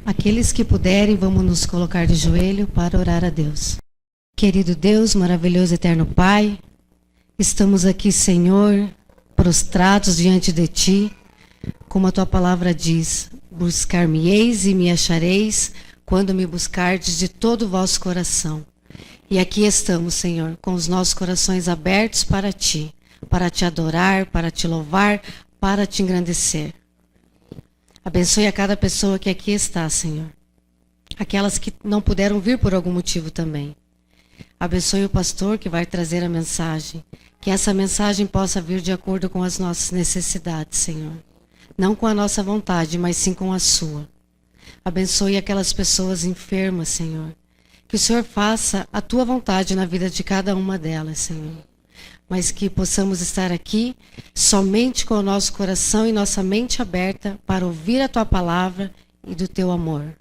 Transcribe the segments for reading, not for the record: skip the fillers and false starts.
Aqueles que puderem, vamos nos colocar de joelho para orar a Deus. Querido Deus, maravilhoso eterno Pai, estamos aqui, Senhor, prostrados diante de Ti, como a Tua palavra diz, buscar-me-eis e me achareis quando me buscardes de todo o vosso coração. E aqui estamos, Senhor, com os nossos corações abertos para Ti, para Te adorar, para Te louvar, para Te engrandecer. Abençoe a cada pessoa que aqui está, Senhor. Aquelas que não puderam vir por algum motivo também. Abençoe o pastor que vai trazer a mensagem. Que essa mensagem possa vir de acordo com as nossas necessidades, Senhor. Não com a nossa vontade, mas sim com a sua. Abençoe aquelas pessoas enfermas, Senhor. Que o Senhor faça a Tua vontade na vida de cada uma delas, Senhor. Mas que possamos estar aqui somente com o nosso coração e nossa mente aberta para ouvir a Tua palavra e do Teu amor.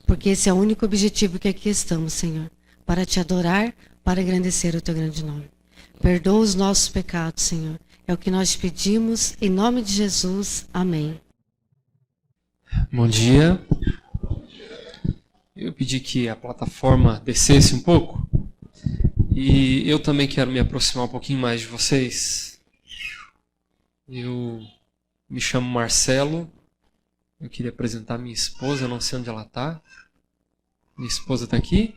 Porque esse é o único objetivo que aqui estamos, Senhor, para Te adorar, para engrandecer o Teu grande nome. Perdoa os nossos pecados, Senhor. É o que nós te pedimos, em nome de Jesus. Amém. Bom dia. Eu pedi que a plataforma descesse um pouco. E eu também quero me aproximar um pouquinho mais de vocês. Eu me chamo Marcelo. Eu queria apresentar minha esposa, eu não sei onde ela está. Minha esposa está aqui.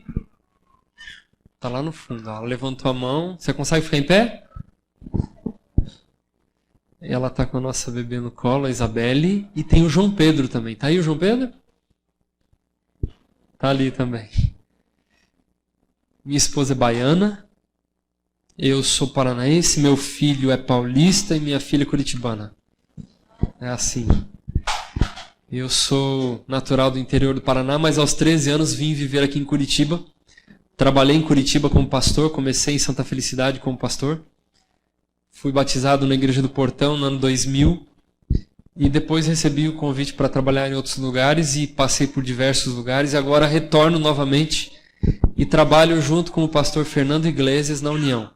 Está lá no fundo. Ela levantou a mão. Você consegue ficar em pé? Ela está com a nossa bebê no colo, a Isabelle. E tem o João Pedro também. Está aí o João Pedro? Está ali também. Minha esposa é baiana, eu sou paranaense, meu filho é paulista e minha filha é curitibana. É assim. Eu sou natural do interior do Paraná, mas aos 13 anos vim viver aqui em Curitiba. Trabalhei em Curitiba como pastor, comecei em Santa Felicidade como pastor. Fui batizado na Igreja do Portão no ano 2000 e depois recebi o convite para trabalhar em outros lugares e passei por diversos lugares e agora retorno novamente e trabalho junto com o pastor Fernando Iglesias na União.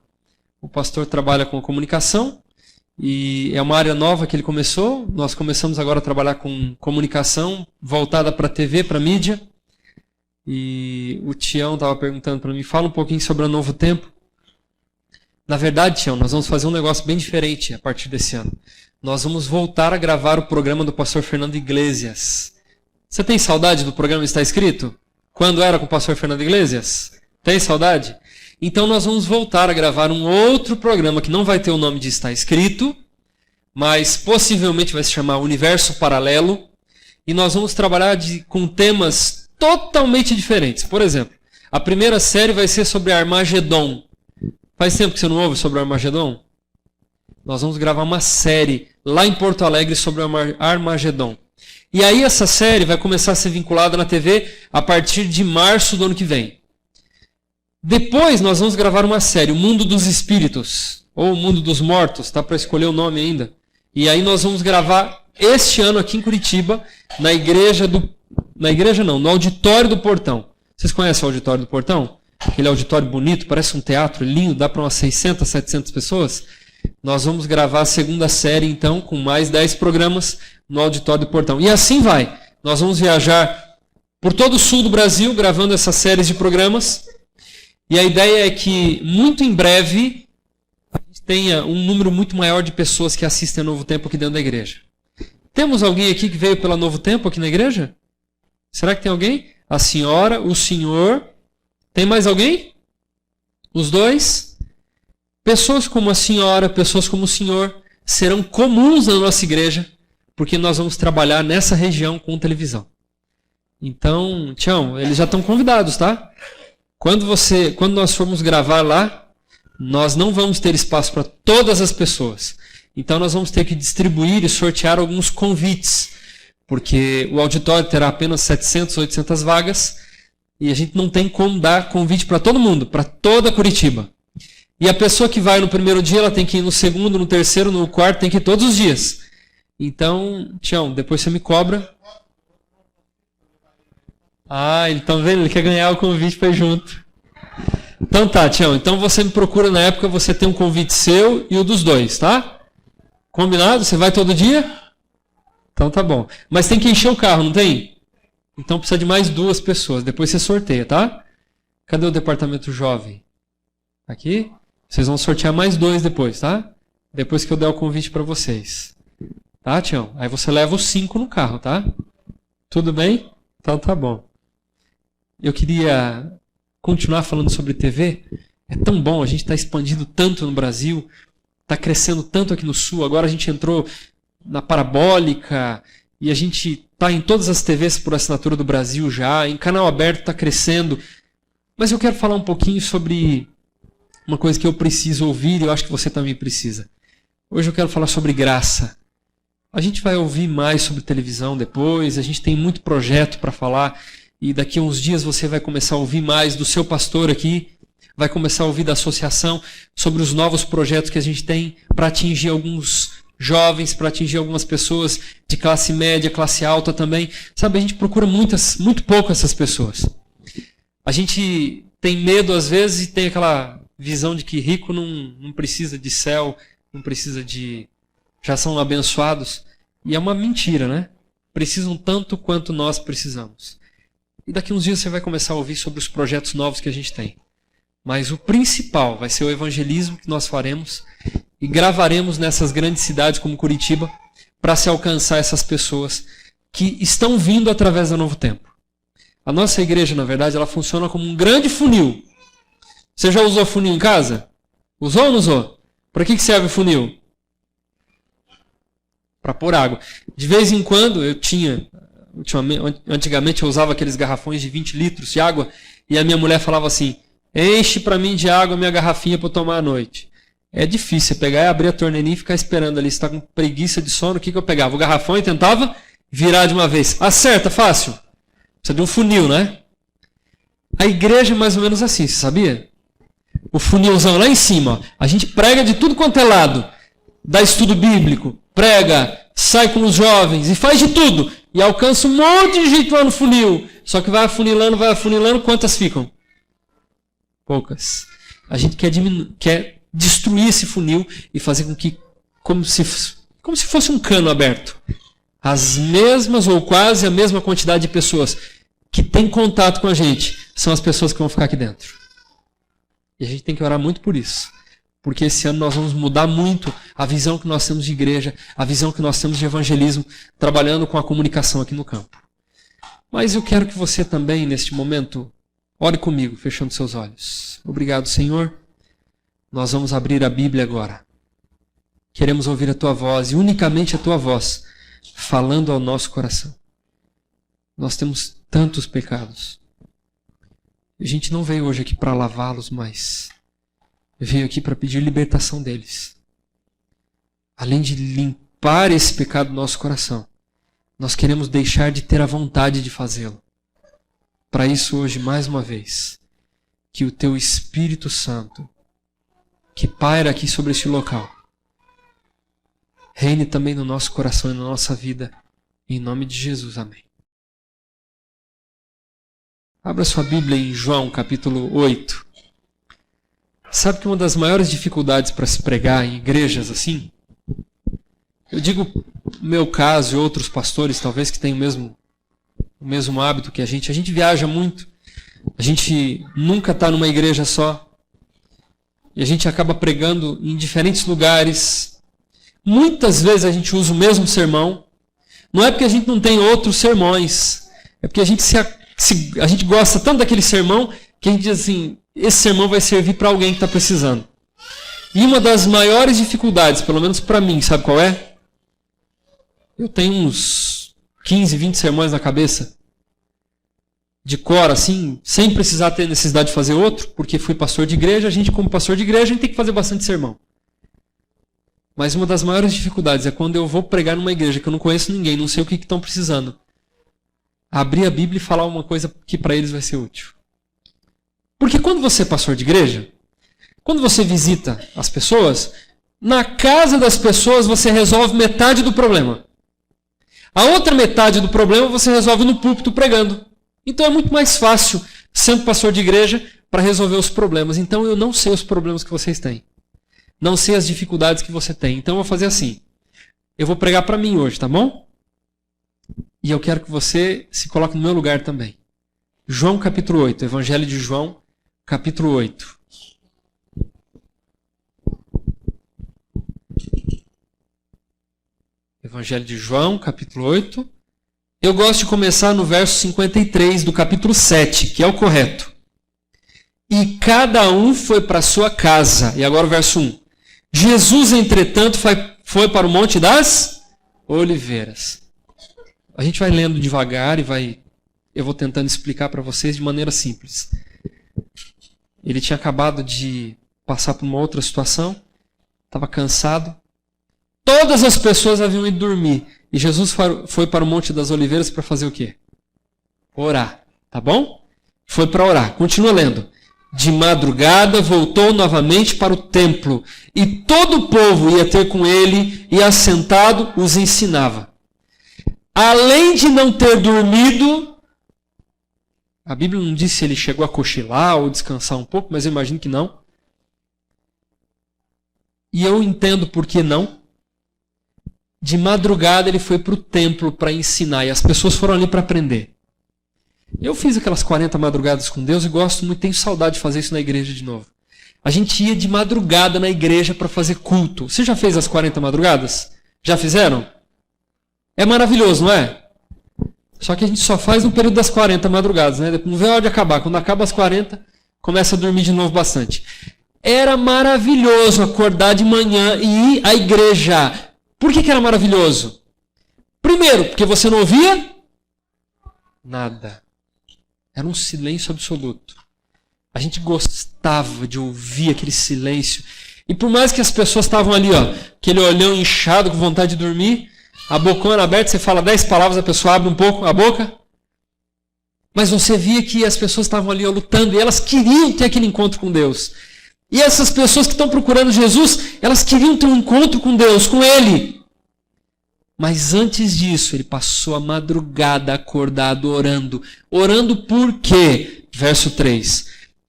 O pastor trabalha com comunicação e é uma área nova que ele começou. Nós começamos agora a trabalhar com comunicação voltada para a TV, para a mídia. E o Tião estava perguntando para mim, fala um pouquinho sobre a Novo Tempo. Na verdade, Tião, nós vamos fazer um negócio bem diferente a partir desse ano. Nós vamos voltar a gravar o programa do pastor Fernando Iglesias. Você tem saudade do programa Está Escrito? Quando era com o pastor Fernando Iglesias? Tem saudade? Então nós vamos voltar a gravar um outro programa que não vai ter o nome de Está Escrito, mas possivelmente vai se chamar Universo Paralelo. E nós vamos trabalhar com temas totalmente diferentes. Por exemplo, a primeira série vai ser sobre Armagedon. Faz tempo que você não ouve sobre Armagedon? Nós vamos gravar uma série lá em Porto Alegre sobre Armagedon. E aí essa série vai começar a ser vinculada na TV a partir de março do ano que vem. Depois nós vamos gravar uma série, O Mundo dos Espíritos, ou O Mundo dos Mortos, está para escolher o nome ainda. E aí nós vamos gravar este ano aqui em Curitiba, no Auditório do Portão. Vocês conhecem o Auditório do Portão? Aquele auditório bonito, parece um teatro lindo, dá para umas 600, 700 pessoas. Nós vamos gravar a segunda série, então, com mais 10 programas no Auditório do Portão. E assim vai. Nós vamos viajar por todo o sul do Brasil, gravando essas séries de programas. E a ideia é que, muito em breve, a gente tenha um número muito maior de pessoas que assistem a Novo Tempo aqui dentro da igreja. Temos alguém aqui que veio pela Novo Tempo aqui na igreja? Será que tem alguém? A senhora, o senhor. Tem mais alguém? Os dois? Pessoas como a senhora, pessoas como o senhor serão comuns na nossa igreja, porque nós vamos trabalhar nessa região com televisão. Então, Tião, eles já estão convidados, tá? Quando nós formos gravar lá, nós não vamos ter espaço para todas as pessoas. Então nós vamos ter que distribuir e sortear alguns convites, porque o auditório terá apenas 700, 800 vagas, e a gente não tem como dar convite para todo mundo, para toda Curitiba. E a pessoa que vai no primeiro dia, ela tem que ir no segundo, no terceiro, no quarto, tem que ir todos os dias. Então, Tião, depois você me cobra. Ah, ele tá vendo? Ele quer ganhar o convite para ir junto. Então tá, Tião. Então você me procura na época, você tem um convite seu e o dos dois, tá? Combinado? Você vai todo dia? Então tá bom. Mas tem que encher o carro, não tem? Então precisa de mais 2 pessoas. Depois você sorteia, tá? Cadê o departamento jovem? Aqui? Vocês vão sortear mais 2 depois, tá? Depois que eu der o convite para vocês. Tá, Tião? Aí você leva os 5 no carro, tá? Tudo bem? Então tá bom. Eu queria continuar falando sobre TV. É tão bom, a gente está expandindo tanto no Brasil, está crescendo tanto aqui no Sul. Agora a gente entrou na parabólica e a gente está em todas as TVs por assinatura do Brasil já. Em canal aberto está crescendo. Mas eu quero falar um pouquinho sobre uma coisa que eu preciso ouvir e eu acho que você também precisa. Hoje eu quero falar sobre graça. A gente vai ouvir mais sobre televisão depois, a gente tem muito projeto para falar e daqui a uns dias você vai começar a ouvir mais do seu pastor aqui, vai começar a ouvir da associação sobre os novos projetos que a gente tem para atingir alguns jovens, para atingir algumas pessoas de classe média, classe alta também. Sabe, a gente procura muito pouco essas pessoas. A gente tem medo às vezes e tem aquela visão de que rico não precisa de céu, não precisa de... já são abençoados. E é uma mentira, né? Precisam tanto quanto nós precisamos. E daqui uns dias você vai começar a ouvir sobre os projetos novos que a gente tem. Mas o principal vai ser o evangelismo que nós faremos e gravaremos nessas grandes cidades como Curitiba para se alcançar essas pessoas que estão vindo através do Novo Tempo. A nossa igreja, na verdade, ela funciona como um grande funil. Você já usou funil em casa? Usou ou não usou? Para que serve o funil? Para pôr água. De vez em quando antigamente eu usava aqueles garrafões de 20 litros de água e a minha mulher falava assim: enche para mim de água a minha garrafinha para eu tomar à noite. É difícil pegar e abrir a torneirinha e ficar esperando ali. Você está com preguiça de sono, o que eu pegava? O garrafão e tentava virar de uma vez. Acerta, fácil. Precisa de um funil, né? A igreja é mais ou menos assim, você sabia? O funilzão lá em cima. Ó. A gente prega de tudo quanto é lado. Dá estudo bíblico, prega, sai com os jovens e faz de tudo. E alcança um monte de gente lá no funil. Só que vai afunilando, quantas ficam? Poucas. A gente quer destruir esse funil e fazer com que, como se fosse um cano aberto, as mesmas ou quase a mesma quantidade de pessoas que têm contato com a gente são as pessoas que vão ficar aqui dentro. E a gente tem que orar muito por isso. Porque esse ano nós vamos mudar muito a visão que nós temos de igreja, a visão que nós temos de evangelismo, trabalhando com a comunicação aqui no campo. Mas eu quero que você também, neste momento, ore comigo, fechando seus olhos. Obrigado, Senhor. Nós vamos abrir a Bíblia agora. Queremos ouvir a Tua voz, e unicamente a Tua voz, falando ao nosso coração. Nós temos tantos pecados. A gente não veio hoje aqui para lavá-los, mas veio aqui para pedir libertação deles. Além de limpar esse pecado do nosso coração, nós queremos deixar de ter a vontade de fazê-lo. Para isso, hoje, mais uma vez, que o Teu Espírito Santo, que paira aqui sobre este local, reine também no nosso coração e na nossa vida. Em nome de Jesus, amém. Abra sua Bíblia em João, capítulo 8. Sabe que uma das maiores dificuldades para se pregar em igrejas assim, eu digo no meu caso e outros pastores, talvez que têm o mesmo hábito que a gente viaja muito, a gente nunca está numa igreja só, e a gente acaba pregando em diferentes lugares. Muitas vezes a gente usa o mesmo sermão, não é porque a gente não tem outros sermões, é porque a gente gosta tanto daquele sermão que a gente diz assim: esse sermão vai servir para alguém que está precisando. E uma das maiores dificuldades, pelo menos para mim, sabe qual é? Eu tenho uns 15, 20 sermões na cabeça, de cor, assim, sem precisar ter necessidade de fazer outro, porque fui pastor de igreja. A gente, como pastor de igreja, a gente tem que fazer bastante sermão. Mas uma das maiores dificuldades é quando eu vou pregar numa igreja que eu não conheço ninguém, não sei o que estão precisando, abrir a Bíblia e falar uma coisa que para eles vai ser útil. Porque quando você é pastor de igreja, quando você visita as pessoas, na casa das pessoas você resolve metade do problema. A outra metade do problema você resolve no púlpito pregando. Então é muito mais fácil, sendo pastor de igreja, para resolver os problemas. Então eu não sei os problemas que vocês têm. Não sei as dificuldades que você tem. Então eu vou fazer assim. Eu vou pregar para mim hoje, tá bom? E E eu quero que você se coloque no meu lugar também. João capítulo 8, Evangelho de João, capítulo 8. Evangelho de João, capítulo 8. Eu gosto de começar no verso 53 do capítulo 7, que é o correto. E cada um foi para sua casa. E agora o verso 1. Jesus, entretanto, foi para o Monte das Oliveiras. A gente vai lendo devagar e eu vou tentando explicar para vocês de maneira simples. Ele tinha acabado de passar por uma outra situação, estava cansado. Todas as pessoas haviam ido dormir. E Jesus foi para o Monte das Oliveiras para fazer o quê? Orar. Tá bom? Foi para orar. Continua lendo. De madrugada voltou novamente para o templo. E todo o povo ia ter com ele e assentado os ensinava. Além de não ter dormido, a Bíblia não diz se ele chegou a cochilar ou descansar um pouco, mas eu imagino que não. E eu entendo por que não. De madrugada ele foi para o templo para ensinar e as pessoas foram ali para aprender. Eu fiz aquelas 40 madrugadas com Deus e gosto muito, tenho saudade de fazer isso na igreja de novo. A gente ia de madrugada na igreja para fazer culto. Você já fez as 40 madrugadas? Já fizeram? É maravilhoso, não é? Só que a gente só faz no período das 40 madrugadas, né? Não vê a hora de acabar. Quando acaba as 40, começa a dormir de novo bastante. Era maravilhoso acordar de manhã e ir à igreja. Por que era maravilhoso? Primeiro, porque você não ouvia nada. Era um silêncio absoluto. A gente gostava de ouvir aquele silêncio. E por mais que as pessoas estavam ali, aquele olhão inchado, com vontade de dormir, a bocona aberta, você fala 10 palavras, a pessoa abre um pouco a boca. Mas você via que as pessoas estavam ali lutando e elas queriam ter aquele encontro com Deus. E essas pessoas que estão procurando Jesus, elas queriam ter um encontro com Deus, com Ele. Mas antes disso, ele passou a madrugada acordado, orando. Orando por quê? Verso 3.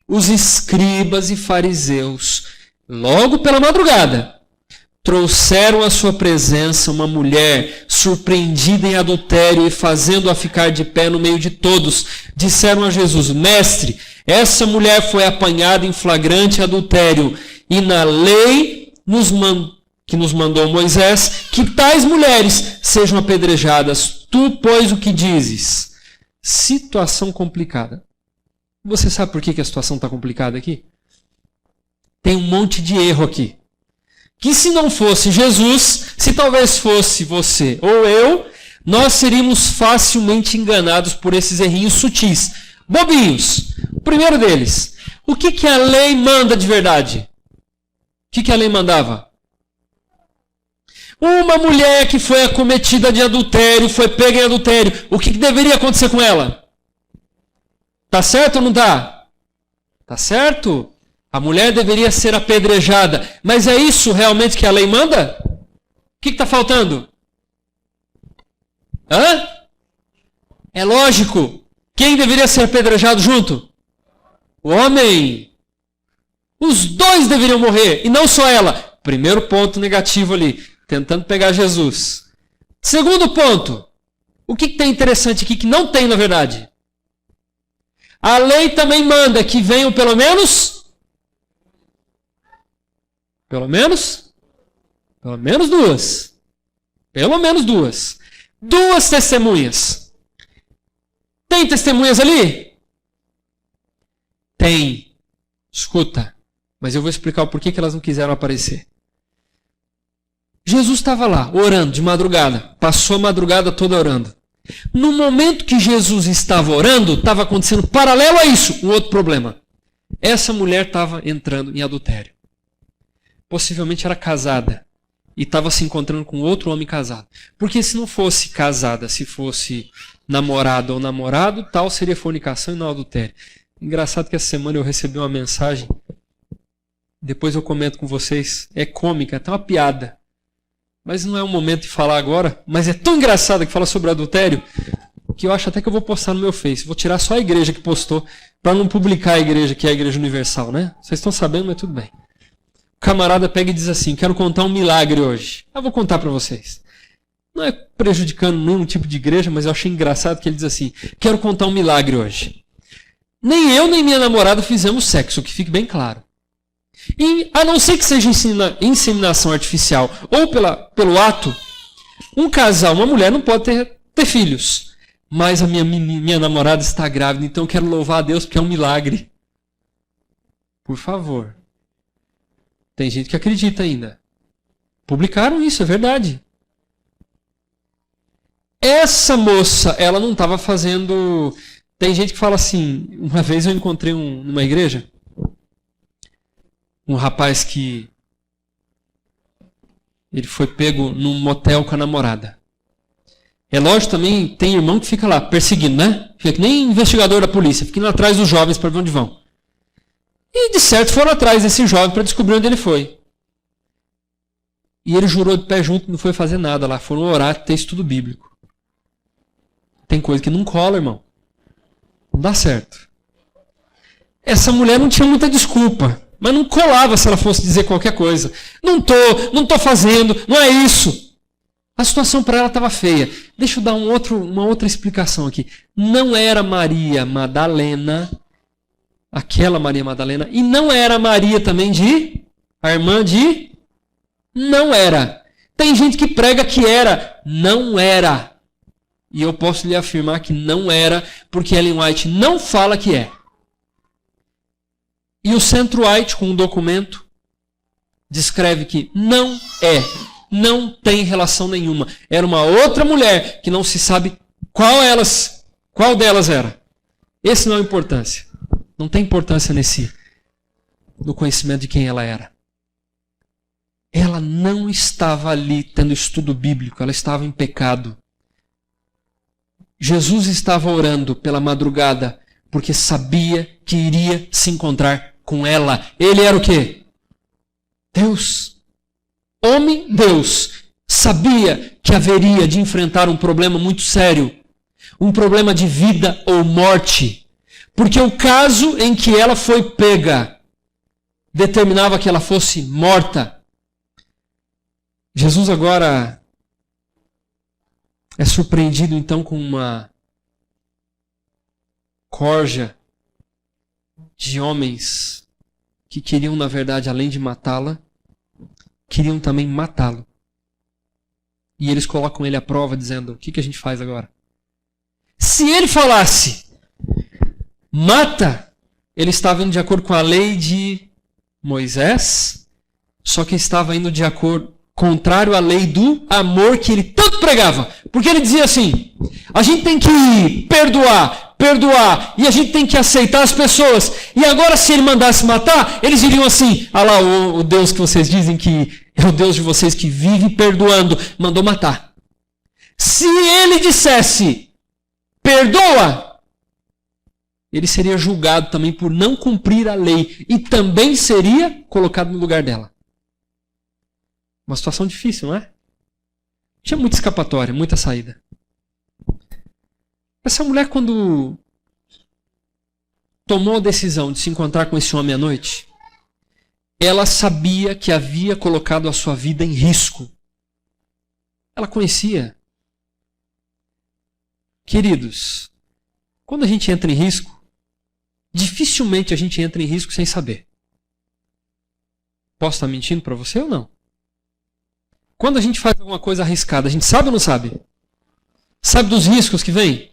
Os escribas e fariseus, logo pela madrugada, trouxeram à sua presença uma mulher surpreendida em adultério e fazendo-a ficar de pé no meio de todos. Disseram a Jesus, Mestre, essa mulher foi apanhada em flagrante adultério e na lei que nos mandou Moisés, que tais mulheres sejam apedrejadas. Tu, pois, o que dizes? Situação complicada. Você sabe por que a situação está complicada aqui? Tem um monte de erro aqui. Que se não fosse Jesus, se talvez fosse você ou eu, nós seríamos facilmente enganados por esses errinhos sutis. Bobinhos. O primeiro deles. O que a lei manda de verdade? O que a lei mandava? Uma mulher que foi acometida de adultério, foi pega em adultério. O que deveria acontecer com ela? Tá certo ou não tá? Tá certo? A mulher deveria ser apedrejada. Mas é isso realmente que a lei manda? O que está faltando? Hã? É lógico. Quem deveria ser apedrejado junto? O homem. Os dois deveriam morrer, e não só ela. Primeiro ponto negativo ali, tentando pegar Jesus. Segundo ponto, o que tem interessante aqui que não tem na verdade? A lei também manda que venham pelo menos duas. Pelo menos duas. Duas testemunhas. Tem testemunhas ali? Tem. Escuta. Mas eu vou explicar o porquê que elas não quiseram aparecer. Jesus estava lá, orando de madrugada. Passou a madrugada toda orando. No momento que Jesus estava orando, estava acontecendo paralelo a isso, um outro problema. Essa mulher estava entrando em adultério. Possivelmente era casada. E estava se encontrando com outro homem casado. Porque se não fosse casada, se fosse namorada ou namorado, tal seria fornicação e não adultério. Engraçado que essa semana eu recebi uma mensagem. Depois eu comento com vocês. É cômica, é até uma piada. Mas não é o momento de falar agora. Mas é tão engraçado que fala sobre adultério que eu acho até que eu vou postar no meu Face. Vou tirar só a igreja que postou para não publicar a igreja, que é a Igreja Universal, né? Vocês estão sabendo, mas tudo bem. O camarada pega e diz assim, quero contar um milagre hoje. Eu vou contar para vocês. Não é prejudicando nenhum tipo de igreja, mas eu achei engraçado que ele diz assim: quero contar um milagre hoje. Nem eu nem minha namorada fizemos sexo, que fique bem claro. E, a não ser que seja inseminação artificial ou pelo ato, um casal, uma mulher não pode ter filhos. Mas a minha namorada está grávida, então eu quero louvar a Deus porque é um milagre. Por favor. Tem gente que acredita ainda. Publicaram isso, é verdade. Essa moça, ela não estava fazendo... Tem gente que fala assim, uma vez eu encontrei numa igreja, um rapaz que ele foi pego num motel com a namorada. É lógico, também tem irmão que fica lá perseguindo, né? Fica que nem investigador da polícia, fica indo atrás dos jovens para ver onde vão. E de certo foram atrás desse jovem para descobrir onde ele foi. E ele jurou de pé junto, não foi fazer nada lá, foram orar, ter estudo bíblico. Tem coisa que não cola, irmão. Não dá certo. Essa mulher não tinha muita desculpa, mas não colava se ela fosse dizer qualquer coisa. Não tô fazendo, não é isso. A situação para ela estava feia. Deixa eu dar uma outra explicação aqui. Não era Maria Madalena, aquela Maria Madalena, e não era Maria também a irmã de... Não era. Tem gente que prega que era. Não era. E eu posso lhe afirmar que não era, porque Ellen White não fala que é. E o Centro White, com um documento, descreve que não é. Não tem relação nenhuma. Era uma outra mulher que não se sabe qual delas era. Esse não é a importância. Não tem importância no conhecimento de quem ela era. Ela não estava ali tendo estudo bíblico, ela estava em pecado. Jesus estava orando pela madrugada porque sabia que iria se encontrar com ela. Ele era o quê? Deus. Homem, Deus. Sabia que haveria de enfrentar um problema muito sério. Um problema de vida ou morte. Porque o caso em que ela foi pega determinava que ela fosse morta. Jesus agora é surpreendido então com uma corja de homens que queriam, na verdade, além de matá-la, queriam também matá-lo. E eles colocam ele à prova dizendo, o que a gente faz agora? Se ele falasse, mata, ele estava indo de acordo com a lei de Moisés, só que estava indo de acordo contrário à lei do amor que ele tanto pregava. Porque ele dizia assim, a gente tem que perdoar, e a gente tem que aceitar as pessoas. E agora se ele mandasse matar, eles iriam assim, ah lá, o Deus que vocês dizem que é o Deus de vocês que vive perdoando, mandou matar. Se ele dissesse, perdoa, ele seria julgado também por não cumprir a lei e também seria colocado no lugar dela. Uma situação difícil, não é? Tinha muita escapatória, muita saída. Essa mulher, quando tomou a decisão de se encontrar com esse homem à noite, ela sabia que havia colocado a sua vida em risco. Ela conhecia. Queridos, quando a gente entra em risco, dificilmente a gente entra em risco sem saber. Posso estar mentindo para você ou não? Quando a gente faz alguma coisa arriscada, a gente sabe ou não sabe? Sabe dos riscos que vem?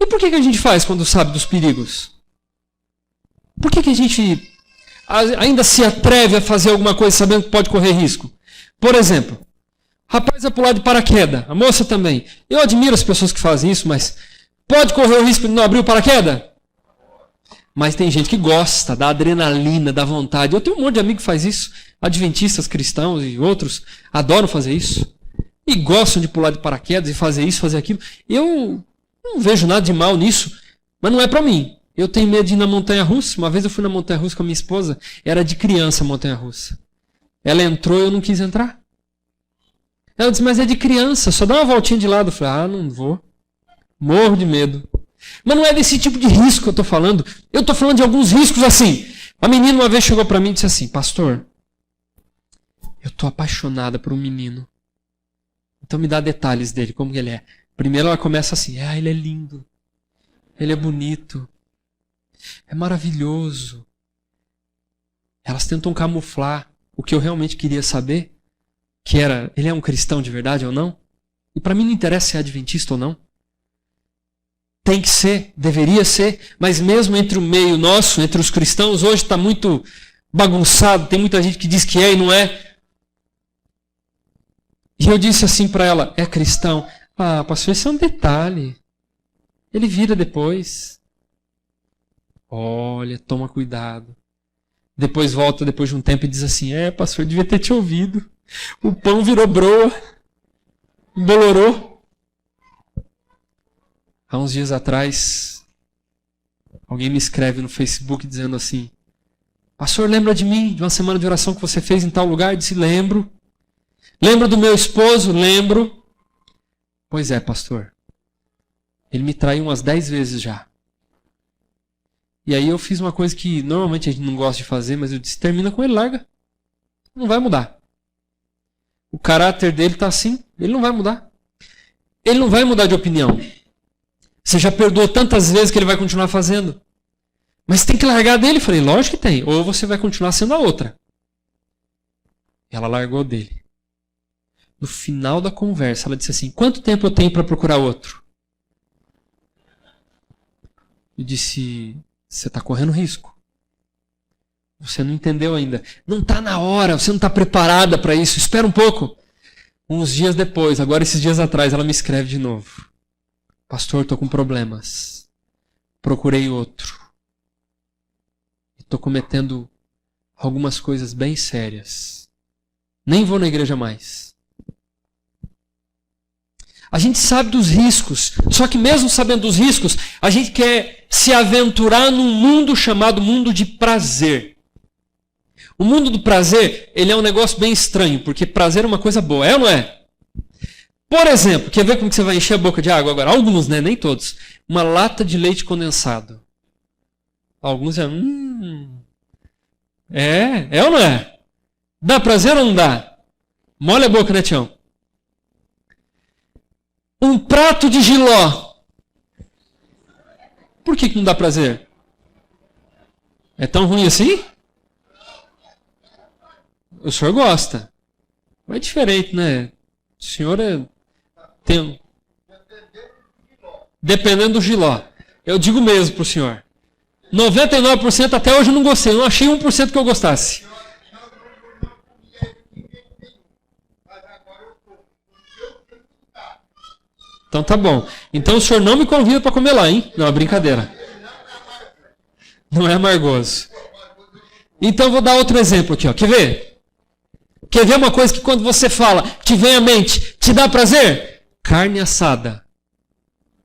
E por que a gente faz quando sabe dos perigos? Por que a gente ainda se atreve a fazer alguma coisa sabendo que pode correr risco? Por exemplo, rapaz vai pular de paraquedas, a moça também. Eu admiro as pessoas que fazem isso, mas pode correr o risco de não abrir o paraquedas? Mas tem gente que gosta da adrenalina, da vontade. Eu tenho um monte de amigo que faz isso. Adventistas, cristãos e outros adoram fazer isso. E gostam de pular de paraquedas e fazer isso, fazer aquilo. Eu não vejo nada de mal nisso, mas não é para mim. Eu tenho medo de ir na montanha-russa. Uma vez eu fui na montanha-russa com a minha esposa. Era de criança a montanha-russa. Ela entrou e eu não quis entrar. Ela disse, mas é de criança, só dá uma voltinha de lado. Eu falei, não vou. Morro de medo. Mas não é desse tipo de risco que eu estou falando. Eu estou falando de alguns riscos assim. A menina uma vez chegou para mim e disse assim, pastor, eu estou apaixonada por um menino. Então me dá detalhes dele, como ele é. Primeiro ela começa assim, ele é lindo, ele é bonito, é maravilhoso. Elas tentam camuflar o que eu realmente queria saber, que era, ele é um cristão de verdade ou não? E para mim não interessa se é adventista ou não. Tem que ser, deveria ser, mas mesmo entre o meio nosso, entre os cristãos, hoje está muito bagunçado, tem muita gente que diz que é e não é. E eu disse assim para ela, é cristão? Ah, pastor, isso é um detalhe. Ele vira depois. Olha, toma cuidado. Depois volta, depois de um tempo, e diz assim, pastor, eu devia ter te ouvido. O pão virou broa. Embolorou. Há uns dias atrás, alguém me escreve no Facebook dizendo assim, pastor, lembra de mim, de uma semana de oração que você fez em tal lugar? Eu disse, lembro. Lembra do meu esposo? Lembro. Pois é, pastor. Ele me traiu umas 10 vezes já. E aí eu fiz uma coisa que normalmente a gente não gosta de fazer, mas eu disse, termina com ele, larga. Não vai mudar. O caráter dele está assim, ele não vai mudar. Ele não vai mudar de opinião. Você já perdoou tantas vezes que ele vai continuar fazendo. Mas tem que largar dele. Eu falei, lógico que tem. Ou você vai continuar sendo a outra. Ela largou dele. No final da conversa, ela disse assim, quanto tempo eu tenho para procurar outro? Eu disse, você está correndo risco. Você não entendeu ainda. Não está na hora, você não está preparada para isso. Espera um pouco. Uns dias depois, agora esses dias atrás, ela me escreve de novo. Pastor, estou com problemas. Procurei outro. Estou cometendo algumas coisas bem sérias. Nem vou na igreja mais. A gente sabe dos riscos, só que mesmo sabendo dos riscos, a gente quer se aventurar num mundo chamado mundo de prazer. O mundo do prazer, ele é um negócio bem estranho, porque prazer é uma coisa boa, é ou não é? Por exemplo, quer ver como que você vai encher a boca de água agora? Alguns, né? Nem todos. Uma lata de leite condensado. Alguns é... É ou não é? Dá prazer ou não dá? Molha a boca, né, Tião? Um prato de jiló. Por que não dá prazer? É tão ruim assim? O senhor gosta. Mas é diferente, né? O senhor tem... Dependendo do jiló. Eu digo mesmo pro senhor. 99% até hoje eu não gostei. Eu não achei 1% que eu gostasse. Então tá bom. Então o senhor não me convida para comer lá, hein? Não, é brincadeira. Não é amargoso. Então eu vou dar outro exemplo aqui, ó. Quer ver? Quer ver uma coisa que quando você fala, te vem à mente, te dá prazer? Carne assada.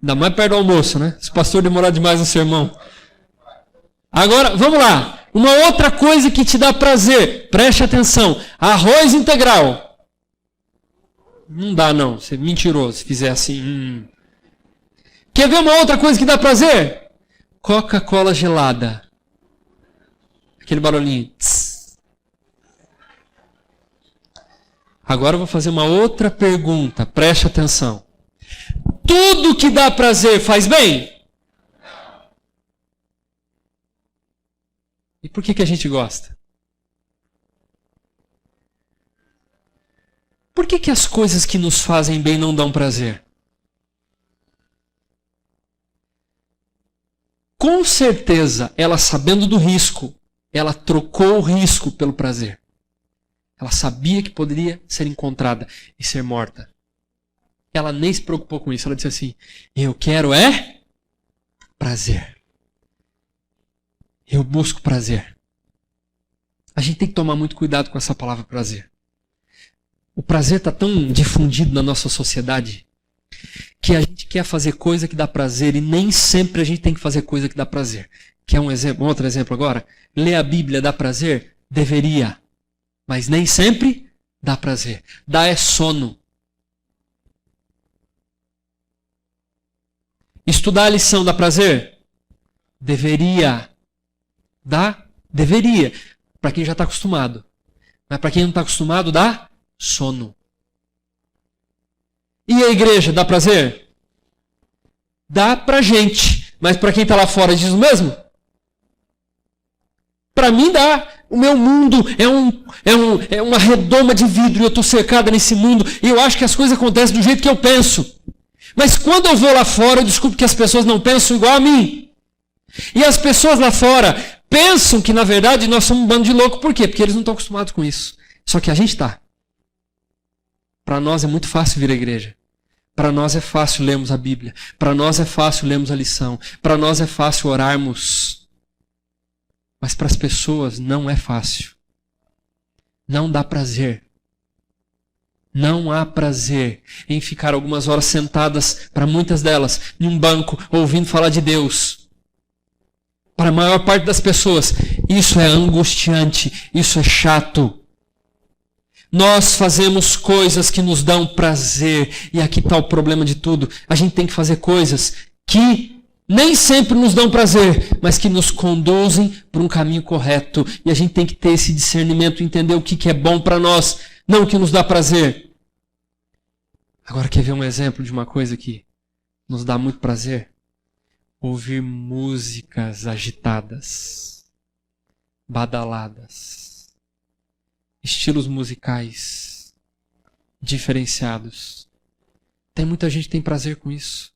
Ainda mais perto do almoço, né? Se o pastor demorar demais no sermão. Agora, vamos lá. Uma outra coisa que te dá prazer. Preste atenção. Arroz integral. Não dá, não. Você é mentiroso se fizer assim. Quer ver uma outra coisa que dá prazer? Coca-Cola gelada. Aquele barulhinho. Tss. Agora eu vou fazer uma outra pergunta. Preste atenção. Tudo que dá prazer faz bem? E por que a gente gosta? Por que as coisas que nos fazem bem não dão prazer? Com certeza, ela sabendo do risco, ela trocou o risco pelo prazer. Ela sabia que poderia ser encontrada e ser morta. Ela nem se preocupou com isso. Ela disse assim, eu quero prazer. Eu busco prazer. A gente tem que tomar muito cuidado com essa palavra prazer. O prazer está tão difundido na nossa sociedade que a gente quer fazer coisa que dá prazer e nem sempre a gente tem que fazer coisa que dá prazer. Quer um outro exemplo agora? Ler a Bíblia dá prazer? Deveria. Mas nem sempre dá prazer. Dá sono. Estudar a lição dá prazer? Deveria. Deveria. Para quem já está acostumado. Mas para quem não está acostumado, dá sono. E a igreja, dá prazer? Dá pra gente. Mas para quem está lá fora diz o mesmo? Para mim dá. O meu mundo é uma redoma de vidro e eu estou cercada nesse mundo e eu acho que as coisas acontecem do jeito que eu penso. Mas quando eu vou lá fora, eu descubro que as pessoas não pensam igual a mim. E as pessoas lá fora pensam que, na verdade, nós somos um bando de louco. Por quê? Porque eles não estão acostumados com isso. Só que a gente está. Para nós é muito fácil vir à igreja. Para nós é fácil lermos a Bíblia. Para nós é fácil lermos a lição. Para nós é fácil orarmos. Mas para as pessoas não é fácil. Não dá prazer. Não há prazer em ficar algumas horas sentadas, para muitas delas, em um banco, ouvindo falar de Deus. Para a maior parte das pessoas, isso é angustiante, isso é chato. Nós fazemos coisas que nos dão prazer, e aqui está o problema de tudo. A gente tem que fazer coisas que nem sempre nos dão prazer, mas que nos conduzem para um caminho correto. E a gente tem que ter esse discernimento, entender o que é bom para nós, não o que nos dá prazer. Agora, quer ver um exemplo de uma coisa que nos dá muito prazer? Ouvir músicas agitadas, badaladas, estilos musicais diferenciados. Tem muita gente que tem prazer com isso.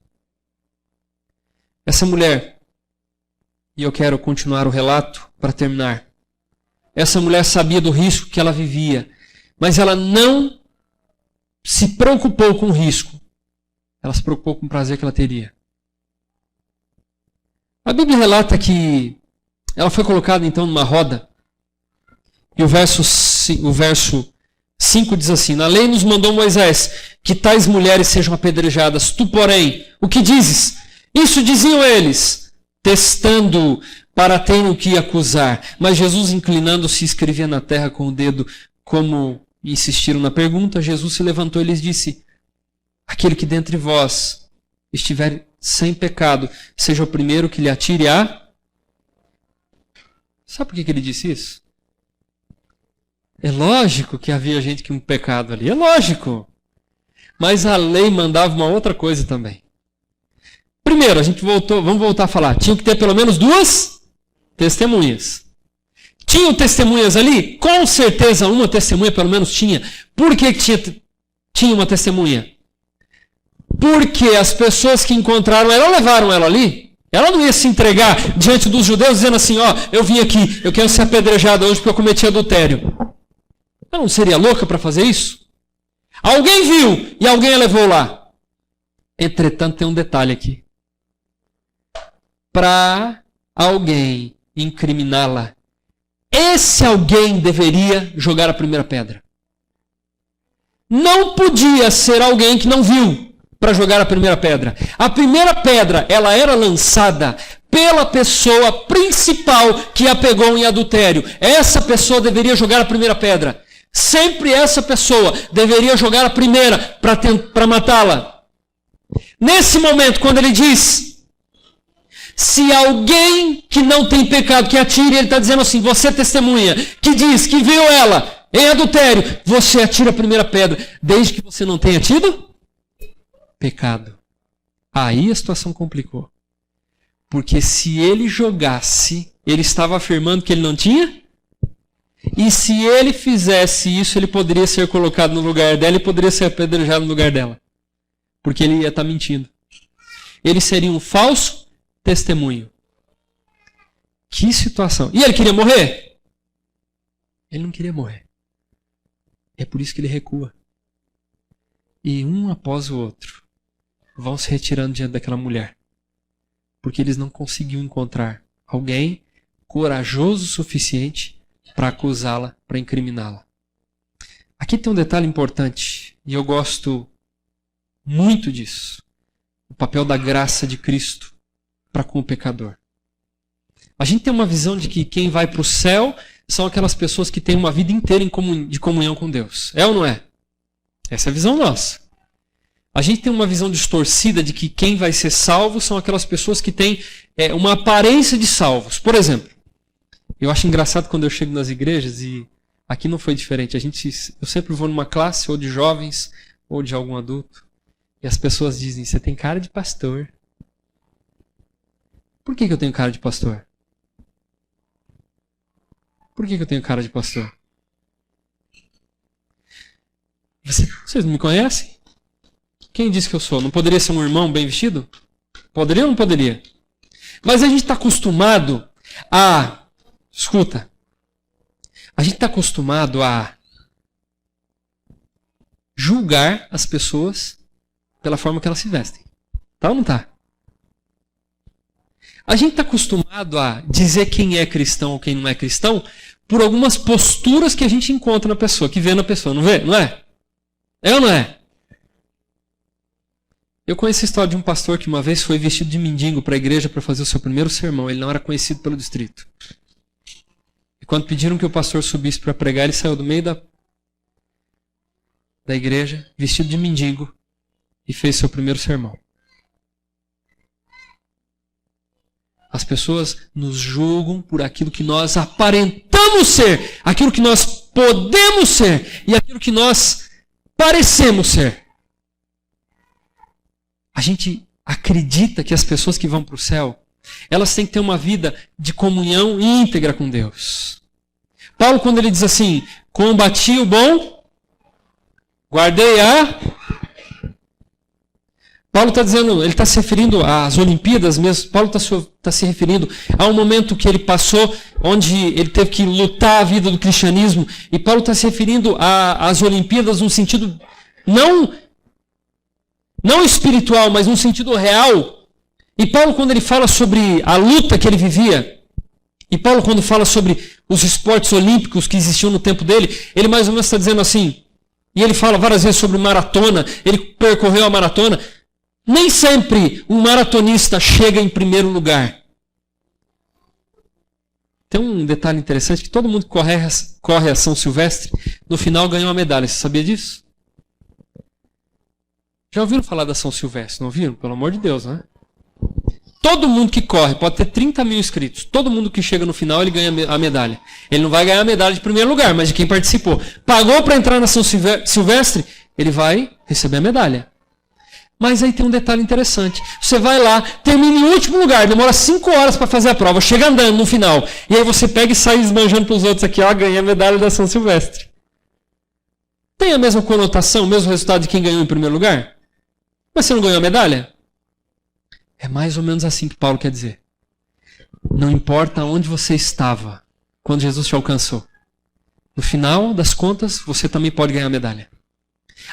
Essa mulher, e eu quero continuar o relato para terminar. Essa mulher sabia do risco que ela vivia, mas ela não se preocupou com o risco. Ela se preocupou com o prazer que ela teria. A Bíblia relata que ela foi colocada então numa roda. E o verso 5 diz assim: Na lei nos mandou Moisés que tais mulheres sejam apedrejadas. Tu, porém, o que dizes? Isso diziam eles, testando para terem o que acusar. Mas Jesus, inclinando-se, escrevia na terra com o dedo. Como insistiram na pergunta, Jesus se levantou e lhes disse: Aquele que dentre vós estiver sem pecado, seja o primeiro que lhe atire a... Sabe por que ele disse isso? É lógico que havia gente com pecado ali, é lógico. Mas a lei mandava uma outra coisa também. Primeiro, vamos voltar a falar, tinha que ter pelo menos 2 testemunhas. Tinham testemunhas ali? Com certeza uma testemunha pelo menos tinha. Por que tinha uma testemunha? Porque as pessoas que encontraram ela levaram ela ali. Ela não ia se entregar diante dos judeus dizendo assim, eu vim aqui, eu quero ser apedrejada hoje porque eu cometi adultério. Ela não seria louca para fazer isso? Alguém viu e alguém a levou lá. Entretanto, tem um detalhe aqui. Para alguém incriminá-la, esse alguém deveria jogar a primeira pedra. Não podia ser alguém que não viu para jogar a primeira pedra. A primeira pedra, ela era lançada pela pessoa principal que a pegou em adultério. Essa pessoa deveria jogar a primeira pedra. Sempre essa pessoa deveria jogar a primeira para matá-la. Nesse momento, quando ele diz, se alguém que não tem pecado que atire, ele está dizendo assim, você testemunha, que diz que viu ela em adultério, você atira a primeira pedra, desde que você não tenha tido pecado. Aí a situação complicou. Porque se ele jogasse, ele estava afirmando que ele não tinha. E se ele fizesse isso, ele poderia ser colocado no lugar dela e poderia ser apedrejado no lugar dela. Porque ele ia estar mentindo. Ele seria um falso testemunho. Que situação. E ele queria morrer? Ele não queria morrer. É por isso que ele recua. E um após o outro vão se retirando diante daquela mulher. Porque eles não conseguiam encontrar alguém corajoso o suficiente para acusá-la, para incriminá-la. Aqui tem um detalhe importante, e eu gosto muito disso. O papel da graça de Cristo para com o pecador. A gente tem uma visão de que quem vai para o céu são aquelas pessoas que têm uma vida inteira de comunhão com Deus. É ou não é? Essa é a visão nossa. A gente tem uma visão distorcida de que quem vai ser salvo são aquelas pessoas que têm uma aparência de salvos. Por exemplo, eu acho engraçado quando eu chego nas igrejas, e aqui não foi diferente. Eu sempre vou numa classe ou de jovens ou de algum adulto, E as pessoas dizem, você tem cara de pastor. Por que eu tenho cara de pastor? Por que eu tenho cara de pastor? Vocês não me conhecem? Quem disse que eu sou? Não poderia ser um irmão bem vestido? Poderia ou não poderia? Mas a gente está acostumado a... Escuta. A gente está acostumado a julgar as pessoas pela forma que elas se vestem. Tá ou não tá? A gente está acostumado a dizer quem é cristão ou quem não é cristão por algumas posturas que a gente encontra na pessoa, que vê na pessoa. Não vê? Não é? É ou não é? Eu conheço a história de um pastor que uma vez foi vestido de mendigo para a igreja para fazer o seu primeiro sermão. Ele não era conhecido pelo distrito. E quando pediram que o pastor subisse para pregar, ele saiu do meio da igreja, vestido de mendigo, e fez seu primeiro sermão. As pessoas nos julgam por aquilo que nós aparentamos ser, aquilo que nós podemos ser e aquilo que nós parecemos ser. A gente acredita que as pessoas que vão para o céu, elas têm que ter uma vida de comunhão íntegra com Deus. Paulo, quando ele diz assim, combati o bom, guardei a... Paulo está dizendo, ele está se referindo às Olimpíadas mesmo. Paulo está se referindo a um momento que ele passou, onde ele teve que lutar a vida do cristianismo. E Paulo está se referindo às Olimpíadas num sentido não espiritual, mas num sentido real. E Paulo, quando ele fala sobre a luta que ele vivia, e Paulo, quando fala sobre os esportes olímpicos que existiam no tempo dele, ele mais ou menos está dizendo assim, e ele fala várias vezes sobre maratona, ele percorreu a maratona. Nem sempre um maratonista chega em primeiro lugar. Tem um detalhe interessante, que todo mundo que corre a São Silvestre, no final ganha uma medalha. Você sabia disso? Já ouviram falar da São Silvestre? Não ouviram? Pelo amor de Deus, né? Todo mundo que corre, pode ter 30 mil inscritos, todo mundo que chega no final, ele ganha a medalha. Ele não vai ganhar a medalha de primeiro lugar, mas de quem participou. Pagou para entrar na São Silvestre, ele vai receber a medalha. Mas aí tem um detalhe interessante. Você vai lá, termina em último lugar, demora 5 horas para fazer a prova, chega andando no final. E aí você pega e sai esbanjando para os outros aqui, ó, ganha a medalha da São Silvestre. Tem a mesma conotação, o mesmo resultado de quem ganhou em primeiro lugar? Mas você não ganhou a medalha? É mais ou menos assim que Paulo quer dizer. Não importa onde você estava quando Jesus te alcançou. No final das contas, você também pode ganhar a medalha.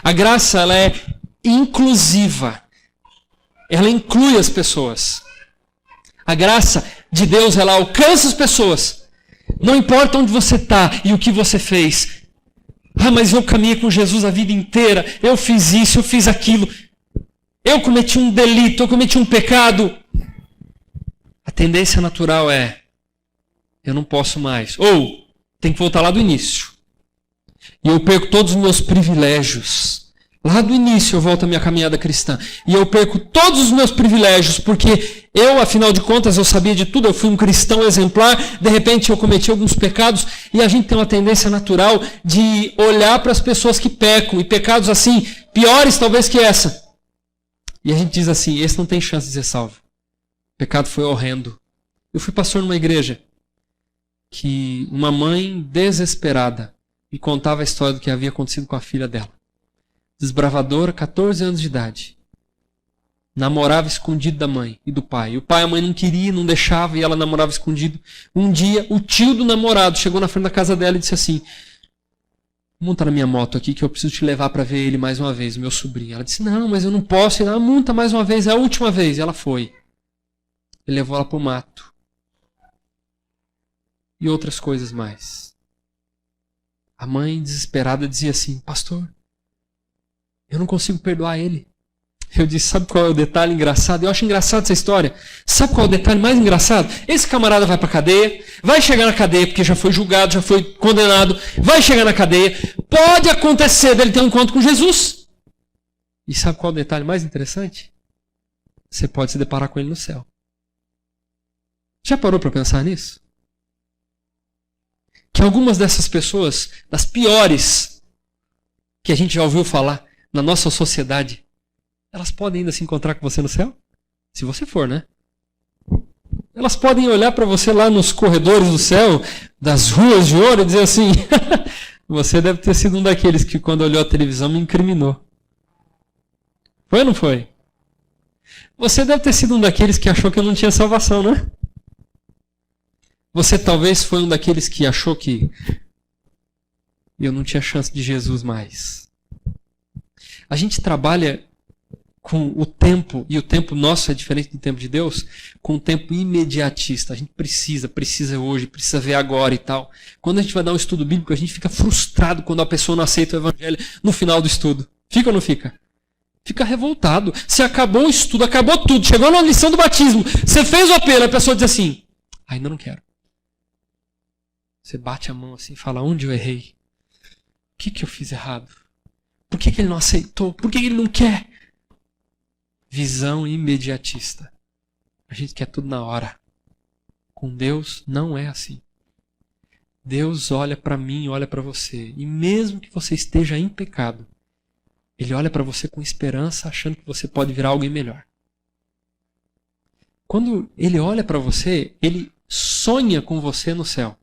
A graça, ela é inclusiva. Ela inclui as pessoas. A graça de Deus, ela alcança as pessoas. Não importa onde você está e o que você fez. Ah, mas eu caminhei com Jesus a vida inteira. Eu fiz isso, eu fiz aquilo. Eu cometi um delito, eu cometi um pecado. A tendência natural é, eu não posso mais. Ou, tem que voltar lá do início. E eu perco todos os meus privilégios. Lá do início eu volto à minha caminhada cristã. E eu perco todos os meus privilégios, porque eu, afinal de contas, eu sabia de tudo, eu fui um cristão exemplar, de repente eu cometi alguns pecados, e a gente tem uma tendência natural de olhar para as pessoas que pecam, e pecados assim, piores talvez que essa. E a gente diz assim, esse não tem chance de ser salvo. O pecado foi horrendo. Eu fui pastor numa igreja que uma mãe desesperada me contava a história do que havia acontecido com a filha dela. Desbravadora, 14 anos de idade. Namorava escondido da mãe e do pai. E o pai e a mãe não queriam, não deixavam, e ela namorava escondido. Um dia, o tio do namorado chegou na frente da casa dela e disse assim, monta na minha moto aqui que eu preciso te levar para ver ele mais uma vez, o meu sobrinho. Ela disse, não, mas eu não posso. Ele, monta mais uma vez, é a última vez. E ela foi. Ele levou ela para o mato. E outras coisas mais. A mãe, desesperada, dizia assim, pastor, eu não consigo perdoar ele. Eu disse, sabe qual é o detalhe engraçado? Eu acho engraçado essa história. Sabe qual é o detalhe mais engraçado? Esse camarada vai para a cadeia, vai chegar na cadeia porque já foi julgado, já foi condenado, vai chegar na cadeia, pode acontecer dele ter um encontro com Jesus. E sabe qual é o detalhe mais interessante? Você pode se deparar com ele no céu. Já parou para pensar nisso? Que algumas dessas pessoas, das piores que a gente já ouviu falar na nossa sociedade, elas podem ainda se encontrar com você no céu? Se você for, né? Elas podem olhar para você lá nos corredores do céu, das ruas de ouro, e dizer assim, você deve ter sido um daqueles que quando olhou a televisão me incriminou. Foi ou não foi? Você deve ter sido um daqueles que achou que eu não tinha salvação, né? Você talvez foi um daqueles que achou que eu não tinha chance de Jesus mais. A gente trabalha com o tempo, e o tempo nosso é diferente do tempo de Deus, com o tempo imediatista. A gente precisa hoje, precisa ver agora e tal. Quando a gente vai dar um estudo bíblico, a gente fica frustrado quando a pessoa não aceita o evangelho no final do estudo. Fica ou não fica? Fica revoltado. Você acabou o estudo, acabou tudo, chegou na lição do batismo, você fez o apelo, a pessoa diz assim, ainda não quero. Você bate a mão assim e fala, onde eu errei? O que eu fiz errado? Por que ele não aceitou? Por que ele não quer? Visão imediatista. A gente quer tudo na hora. Com Deus não é assim. Deus olha para mim, olha para você. E mesmo que você esteja em pecado, Ele olha para você com esperança, achando que você pode virar alguém melhor. Quando Ele olha para você, Ele sonha com você no céu.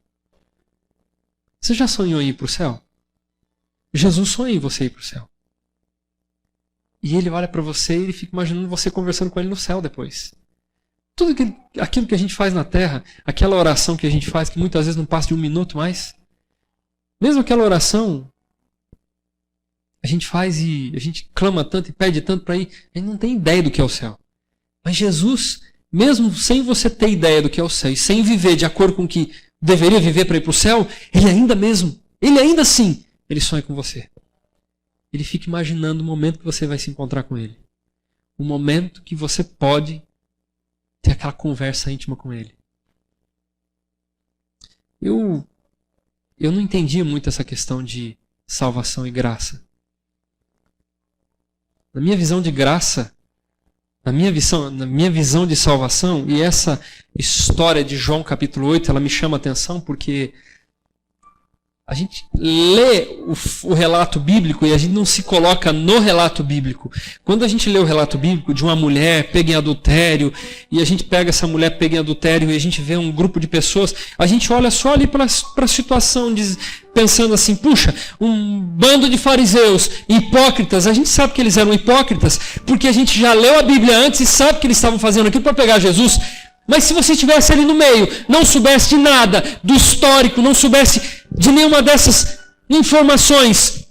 Você já sonhou em ir para o céu? Jesus sonha em você ir para o céu. E Ele olha para você e Ele fica imaginando você conversando com Ele no céu depois. Tudo aquilo que a gente faz na terra, aquela oração que a gente faz, que muitas vezes não passa de 1 minuto mais, mesmo aquela oração, a gente faz e a gente clama tanto e pede tanto para ir, a gente não tem ideia do que é o céu. Mas Jesus, mesmo sem você ter ideia do que é o céu e sem viver de acordo com o que deveria viver para ir para o céu, Ele ainda assim, Ele sonha com você. Ele fica imaginando o momento que você vai se encontrar com Ele. O momento que você pode ter aquela conversa íntima com Ele. Eu não entendia muito essa questão de salvação e graça. Na minha visão de graça, na minha visão de salvação, e essa história de João capítulo 8, ela me chama a atenção porque a gente lê o relato bíblico e a gente não se coloca no relato bíblico. Quando a gente lê o relato bíblico de uma mulher pega em adultério, e a gente pega essa mulher pega em adultério e a gente vê um grupo de pessoas, a gente olha só ali para a situação, pensando assim, puxa, um bando de fariseus, hipócritas, a gente sabe que eles eram hipócritas, porque a gente já leu a Bíblia antes e sabe que eles estavam fazendo aquilo para pegar Jesus. Mas se você estivesse ali no meio, não soubesse de nada do histórico, não soubesse de nenhuma dessas informações,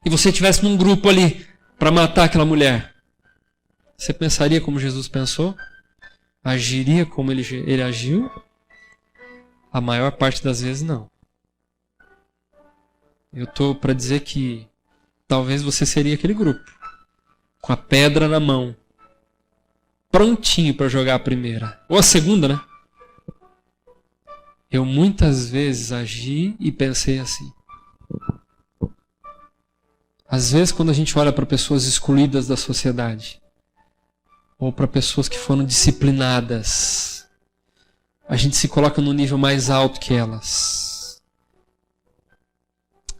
e você estivesse num grupo ali para matar aquela mulher, você pensaria como Jesus pensou? Agiria como ele agiu? A maior parte das vezes não. Eu estou para dizer que talvez você seria aquele grupo, com a pedra na mão, prontinho para jogar a primeira. Ou a segunda, né? Eu muitas vezes agi e pensei assim. Às vezes quando a gente olha para pessoas excluídas da sociedade, ou para pessoas que foram disciplinadas, a gente se coloca no nível mais alto que elas.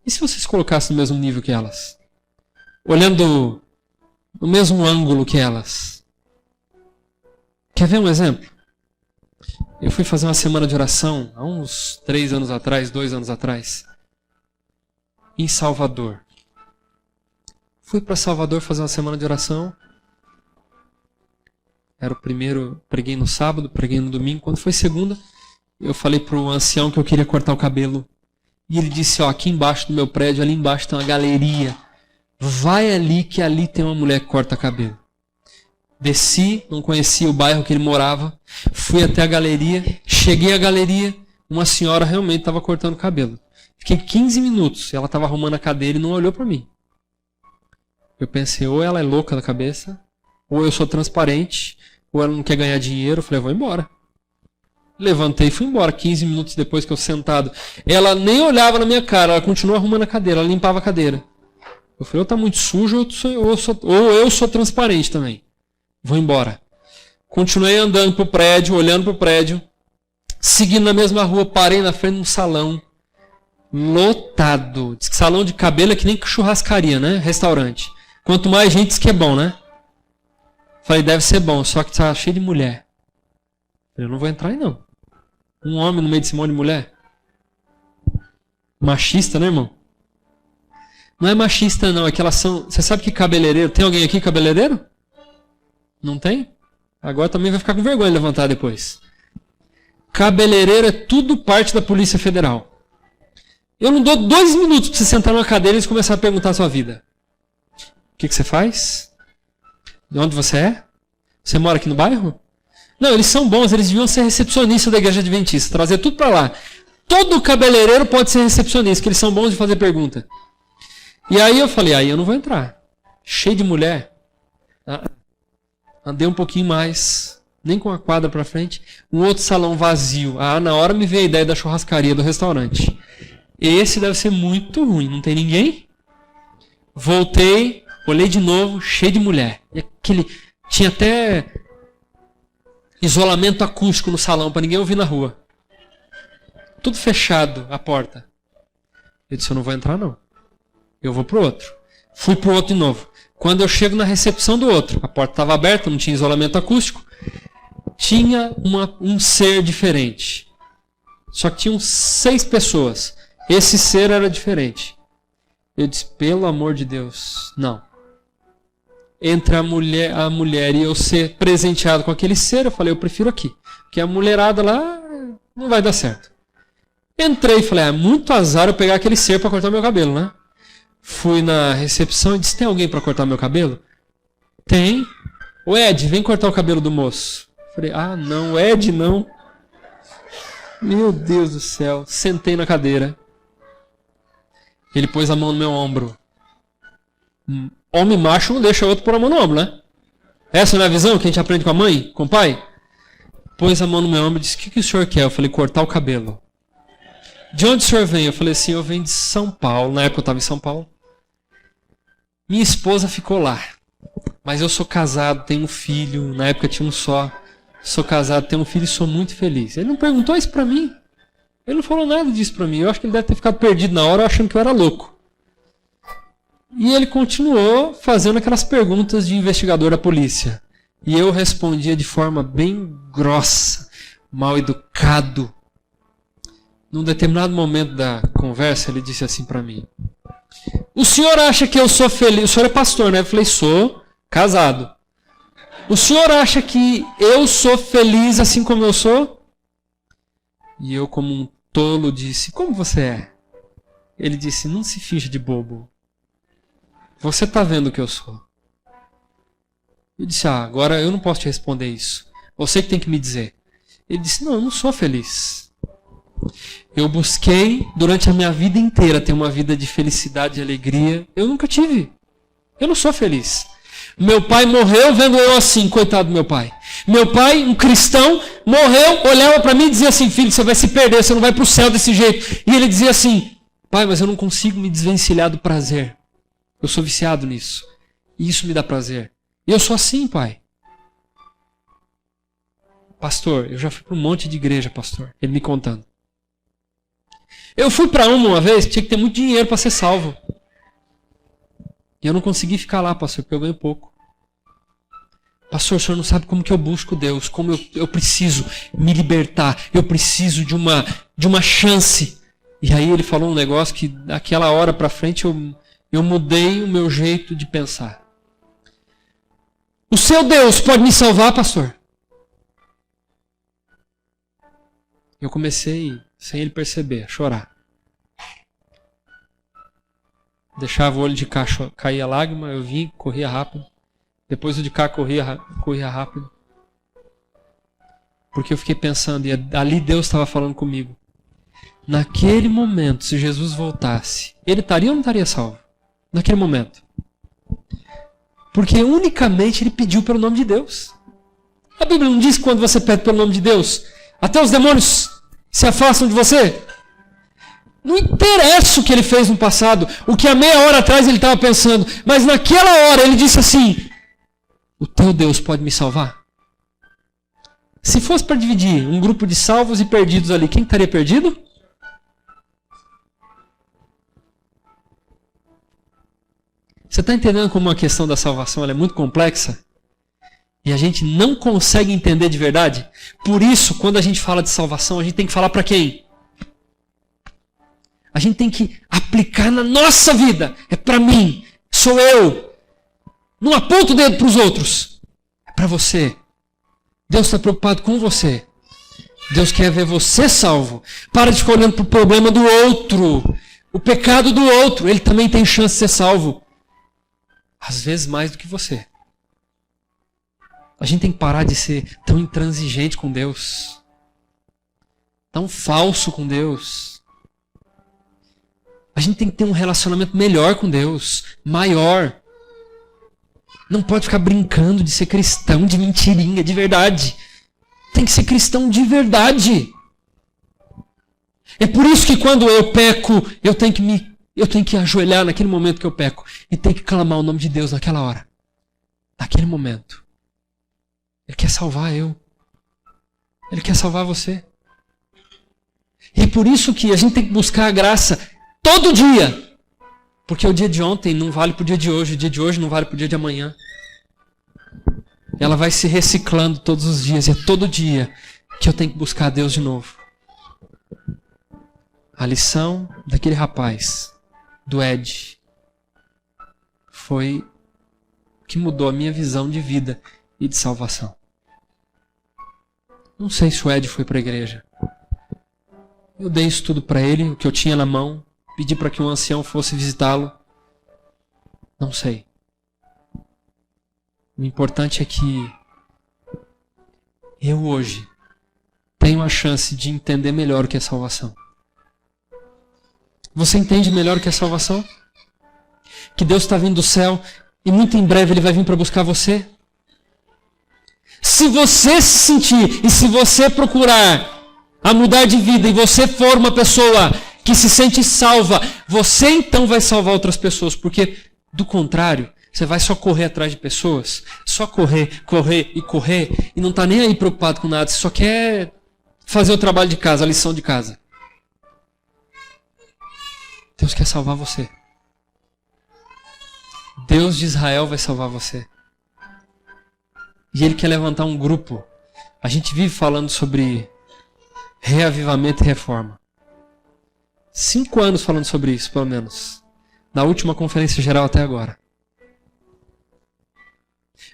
E se você se colocasse no mesmo nível que elas? Olhando no mesmo ângulo que elas? Quer ver um exemplo? Eu fui fazer uma semana de oração há uns 2 anos atrás, em Salvador. Fui para Salvador fazer uma semana de oração. Era o primeiro, preguei no sábado, preguei no domingo. Quando foi segunda, eu falei para o ancião que eu queria cortar o cabelo. E ele disse, aqui embaixo do meu prédio, ali embaixo tem uma galeria. Vai ali que ali tem uma mulher que corta cabelo. Desci, não conhecia o bairro que ele morava, fui até a galeria, cheguei à galeria, uma senhora realmente estava cortando cabelo. Fiquei 15 minutos, ela estava arrumando a cadeira e não olhou para mim. Eu pensei, ou ela é louca da cabeça, ou eu sou transparente, ou ela não quer ganhar dinheiro. Eu falei, vou embora. Levantei e fui embora. 15 minutos depois que eu sentado, ela nem olhava na minha cara, ela continuou arrumando a cadeira, ela limpava a cadeira. Eu falei, ou tá muito sujo, ou eu sou transparente também. Vou embora. Continuei andando pro prédio, olhando pro prédio, seguindo na mesma rua, parei na frente de um salão lotado. Diz que salão de cabelo é que nem churrascaria, né? Restaurante. Quanto mais gente, diz que é bom, né? Falei, deve ser bom, só que tá cheio de mulher. Eu não vou entrar aí, não. Um homem no meio desse monte de mulher. Machista, né, irmão? Não é machista, não. É que elas são... Você sabe que cabeleireiro... Tem alguém aqui cabeleireiro? Não tem? Agora também vai ficar com vergonha de levantar depois. Cabeleireiro é tudo parte da Polícia Federal. Eu não dou 2 minutos para você sentar numa cadeira e começar a perguntar a sua vida. O que você faz? De onde você é? Você mora aqui no bairro? Não, eles são bons, eles deviam ser recepcionistas da Igreja Adventista, trazer tudo para lá. Todo cabeleireiro pode ser recepcionista, que eles são bons de fazer pergunta. E aí eu falei, aí eu não vou entrar. Cheio de mulher. Andei um pouquinho mais, nem com a quadra para frente. Um outro salão vazio. Na hora me veio a ideia da churrascaria do restaurante. Esse deve ser muito ruim, não tem ninguém? Voltei, olhei de novo, cheio de mulher. E tinha até isolamento acústico no salão, para ninguém ouvir na rua. Tudo fechado, a porta. Eu disse, eu não vou entrar não. Eu vou pro outro. Fui pro outro de novo. Quando eu chego na recepção do outro, a porta estava aberta, não tinha isolamento acústico. Tinha um ser diferente. Só que tinham 6 pessoas. Esse ser era diferente. Eu disse, pelo amor de Deus, não. Entre a mulher e eu ser presenteado com aquele ser, eu falei, eu prefiro aqui. Porque a mulherada lá não vai dar certo. Entrei e falei, muito azar eu pegar aquele ser para cortar meu cabelo, né? Fui na recepção e disse, tem alguém para cortar meu cabelo? Tem. O Ed, vem cortar o cabelo do moço. Falei, não, Ed não. Meu Deus do céu. Sentei na cadeira. Ele pôs a mão no meu ombro. Homem macho não deixa o outro pôr a mão no ombro, né? Essa não é a visão que a gente aprende com a mãe, com o pai? Pôs a mão no meu ombro e disse, o que o senhor quer? Eu falei, cortar o cabelo. De onde o senhor vem? Eu falei assim, eu venho de São Paulo. Na época eu estava em São Paulo. Minha esposa ficou lá. Mas eu sou casado, tenho um filho. Na época tinha um só. Sou casado, tenho um filho e sou muito feliz. Ele não perguntou isso pra mim. Ele não falou nada disso pra mim. Eu acho que ele deve ter ficado perdido na hora, achando que eu era louco. E ele continuou fazendo aquelas perguntas de investigador da polícia. E eu respondia de forma bem grossa, mal educado. Num determinado momento da conversa, ele disse assim para mim, o senhor acha que eu sou feliz? O senhor é pastor, né? Eu falei, sou, casado. O senhor acha que eu sou feliz assim como eu sou? E eu, como um tolo, disse, como você é? Ele disse, não se finja de bobo. Você está vendo o que eu sou. Eu disse, agora eu não posso te responder isso. Você que tem que me dizer. Ele disse, não, eu não sou feliz. Eu busquei durante a minha vida inteira ter uma vida de felicidade e alegria. Eu nunca tive. Eu não sou feliz. Meu pai morreu vendo eu assim, coitado do meu pai. Meu pai, um cristão, morreu, olhava para mim e dizia assim, filho, você vai se perder, você não vai para o céu desse jeito. E ele dizia assim, pai, mas eu não consigo me desvencilhar do prazer. Eu sou viciado nisso. E isso me dá prazer. E eu sou assim, pai. Pastor, eu já fui para um monte de igreja, pastor. Ele me contando. Eu fui para uma vez, tinha que ter muito dinheiro para ser salvo. E eu não consegui ficar lá, pastor, porque eu ganho pouco. Pastor, o senhor não sabe como que eu busco Deus, como eu preciso me libertar, eu preciso de uma chance. E aí ele falou um negócio que daquela hora para frente eu mudei o meu jeito de pensar. O seu Deus pode me salvar, pastor? Eu comecei, sem ele perceber, a chorar. Deixava o olho de cá cair a lágrima, eu vim, corria rápido. Depois o de cá corria rápido. Porque eu fiquei pensando, e ali Deus estava falando comigo. Naquele momento, se Jesus voltasse, ele estaria ou não estaria salvo? Naquele momento. Porque unicamente ele pediu pelo nome de Deus. A Bíblia não diz que quando você pede pelo nome de Deus, até os demônios se afastam de você. Não interessa o que ele fez no passado, o que há meia hora atrás ele estava pensando, mas naquela hora ele disse assim, o teu Deus pode me salvar? Se fosse para dividir um grupo de salvos e perdidos ali, quem estaria perdido? Você está entendendo como a questão da salvação ela é muito complexa? E a gente não consegue entender de verdade. Por isso, quando a gente fala de salvação, a gente tem que falar para quem? A gente tem que aplicar na nossa vida. É para mim. Sou eu. Não aponta o dedo para os outros. É para você. Deus está preocupado com você. Deus quer ver você salvo. Para de ficar olhando para o problema do outro. O pecado do outro. Ele também tem chance de ser salvo. Às vezes mais do que você. A gente tem que parar de ser tão intransigente com Deus. Tão falso com Deus. A gente tem que ter um relacionamento melhor com Deus. Maior. Não pode ficar brincando de ser cristão de mentirinha, de verdade. Tem que ser cristão de verdade. É por isso que quando eu peco, eu tenho que ajoelhar naquele momento que eu peco. E tenho que clamar o nome de Deus naquela hora. Naquele momento. Ele quer salvar eu. Ele quer salvar você. E é por isso que a gente tem que buscar a graça todo dia. Porque o dia de ontem não vale para o dia de hoje. O dia de hoje não vale para o dia de amanhã. Ela vai se reciclando todos os dias. E é todo dia que eu tenho que buscar a Deus de novo. A lição daquele rapaz, do Ed, foi o que mudou a minha visão de vida e de salvação. Não sei se o Ed foi para a igreja. Eu dei isso tudo para ele, o que eu tinha na mão. Pedi para que um ancião fosse visitá-lo. Não sei. O importante é que eu hoje tenho a chance de entender melhor o que é salvação. Você entende melhor o que é salvação? Que Deus está vindo do céu e muito em breve Ele vai vir para buscar você? Se você se sentir e se você procurar a mudar de vida e você for uma pessoa que se sente salva, você então vai salvar outras pessoas, porque do contrário, você vai só correr atrás de pessoas, só correr e não está nem aí preocupado com nada, você só quer fazer o trabalho de casa, a lição de casa. Deus quer salvar você. Deus de Israel vai salvar você. E Ele quer levantar um grupo. A gente vive falando sobre reavivamento e reforma. 5 anos falando sobre isso, pelo menos. Da última conferência geral até agora.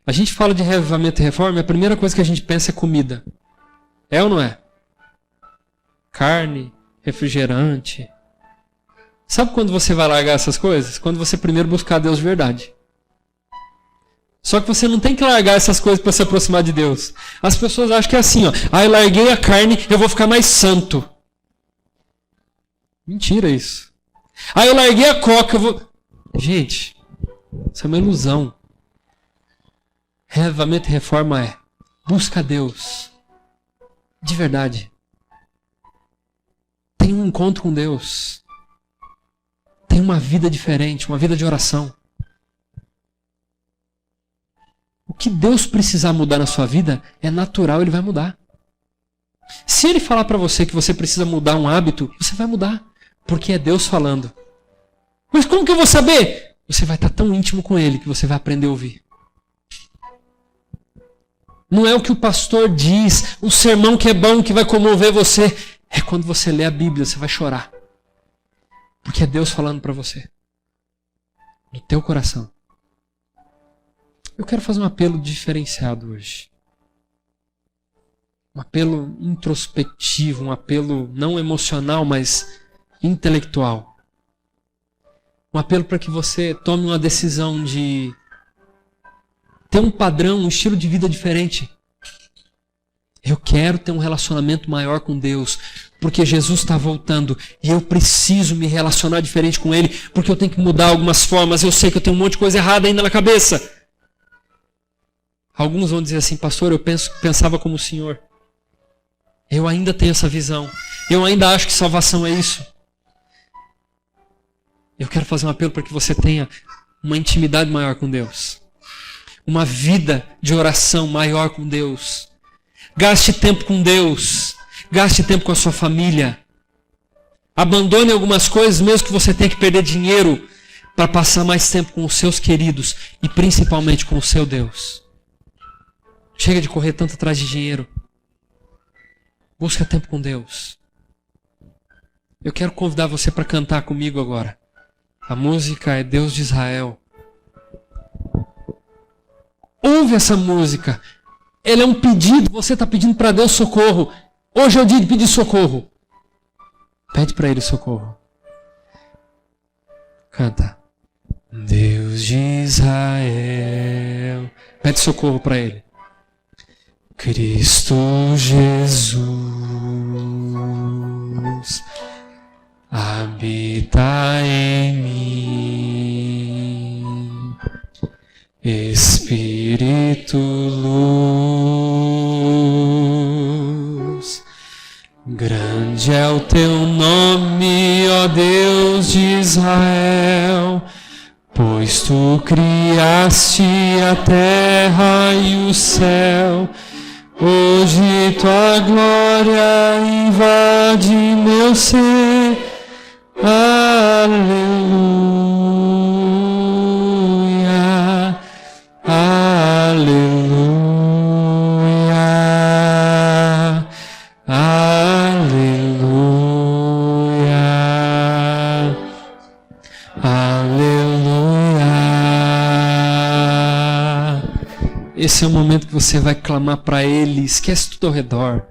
A gente fala de reavivamento e reforma e a primeira coisa que a gente pensa é comida. É ou não é? Carne, refrigerante. Sabe quando você vai largar essas coisas? Quando você primeiro buscar Deus de verdade. Só que você não tem que largar essas coisas para se aproximar de Deus. As pessoas acham que é assim, ó. Ah, eu larguei a carne, eu vou ficar mais santo. Mentira isso. Ah, eu larguei a coca, eu vou... Gente, isso é uma ilusão. Reavivamento e reforma é busca Deus. De verdade. Tem um encontro com Deus. Tem uma vida diferente, uma vida de oração. O que Deus precisar mudar na sua vida, é natural, Ele vai mudar. Se Ele falar para você que você precisa mudar um hábito, você vai mudar. Porque é Deus falando. Mas como que eu vou saber? Você vai estar tão íntimo com Ele que você vai aprender a ouvir. Não é o que o pastor diz, um sermão que é bom, que vai comover você. É quando você lê a Bíblia, você vai chorar. Porque é Deus falando para você. No teu coração. Eu quero fazer um apelo diferenciado hoje. Um apelo introspectivo, um apelo não emocional, mas intelectual. Um apelo para que você tome uma decisão de ter um padrão, um estilo de vida diferente. Eu quero ter um relacionamento maior com Deus, porque Jesus está voltando e eu preciso me relacionar diferente com Ele, porque eu tenho que mudar algumas formas. Eu sei que eu tenho um monte de coisa errada ainda na cabeça. Alguns vão dizer assim, pastor, eu pensava como o Senhor. Eu ainda tenho essa visão. Eu ainda acho que salvação é isso. Eu quero fazer um apelo para que você tenha uma intimidade maior com Deus. Uma vida de oração maior com Deus. Gaste tempo com Deus. Gaste tempo com a sua família. Abandone algumas coisas, mesmo que você tenha que perder dinheiro, para passar mais tempo com os seus queridos e principalmente com o seu Deus. Chega de correr tanto atrás de dinheiro. Busca tempo com Deus. Eu quero convidar você para cantar comigo agora. A música é Deus de Israel. Ouve essa música. Ela é um pedido. Você está pedindo para Deus socorro. Hoje é o dia de pedir socorro. Pede para Ele socorro. Canta. Deus de Israel. Pede socorro para Ele. Cristo Jesus, habita em mim. Espírito luz, grande é o teu nome, ó Deus de Israel, pois tu criaste a terra e o céu. Hoje tua glória invade meu ser. Aleluia, aleluia, aleluia, aleluia. Esse é o momento que você vai clamar para Ele, esquece tudo ao redor.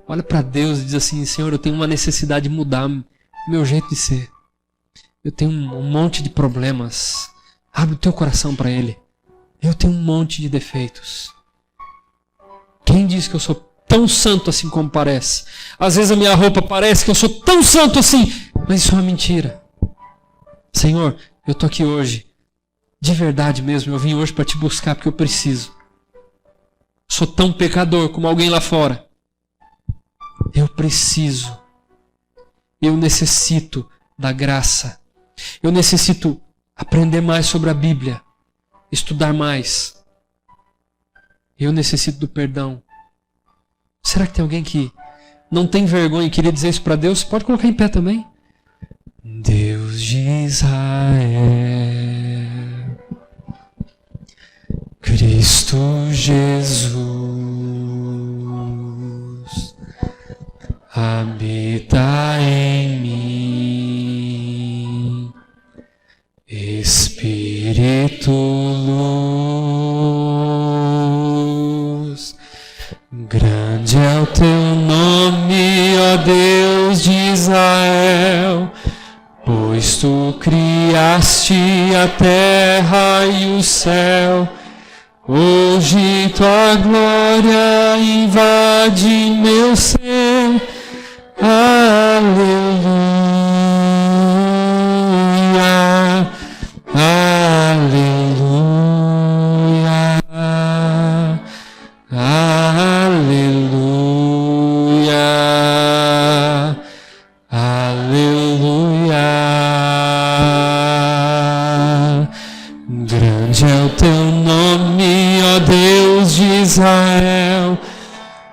Olha para Deus e diz assim: Senhor, eu tenho uma necessidade de mudar meu jeito de ser. Eu tenho um monte de problemas. Abre o teu coração para Ele. Eu tenho um monte de defeitos. Quem diz que eu sou tão santo assim como parece? Às vezes a minha roupa parece que eu sou tão santo assim, mas isso é uma mentira. Senhor, eu tô aqui hoje. De verdade mesmo, eu vim hoje para te buscar porque eu preciso. Sou tão pecador como alguém lá fora. Eu preciso. Eu necessito da graça. Eu necessito aprender mais sobre a Bíblia. Estudar mais. Eu necessito do perdão. Será que tem alguém que não tem vergonha e queria dizer isso para Deus? Pode colocar em pé também. Deus de Israel, Cristo Jesus, habita em mim, Espírito luz, grande é o teu nome, ó Deus de Israel, pois tu criaste a terra e o céu. Hoje tua glória invade meu ser. Aleluia, aleluia, aleluia, aleluia. Grande é o teu nome, ó Deus de Israel,